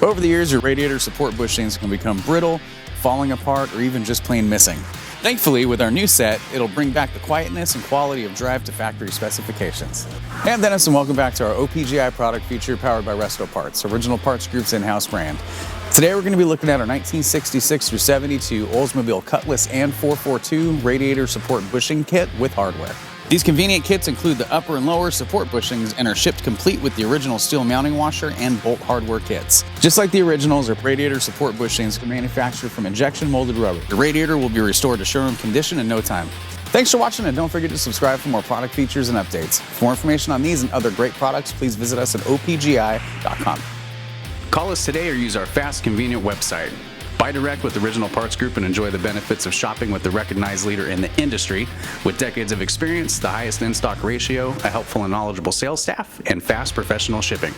Over the years, your radiator support bushings can become brittle, falling apart, or even just plain missing. Thankfully, with our new set, it'll bring back the quietness and quality of drive to factory specifications. Hey, I'm Dennis, and welcome back to our OPGI product feature powered by Resto Parts, Original Parts Group's in-house brand. Today we're going to be looking at our 1966 through 72 Oldsmobile Cutlass and 442 radiator support bushing kit with hardware. These convenient kits include the upper and lower support bushings and are shipped complete with the original steel mounting washer and bolt hardware kits. Just like the originals, our radiator support bushings are manufactured from injection molded rubber. The radiator will be restored to showroom condition in no time. Thanks for watching, and don't forget to subscribe for more product features and updates. For more information on these and other great products, please visit us at opgi.com. Call us today or use our fast, convenient website. Buy direct with Original Parts Group and enjoy the benefits of shopping with the recognized leader in the industry with decades of experience, the highest in-stock ratio, a helpful and knowledgeable sales staff, and fast professional shipping.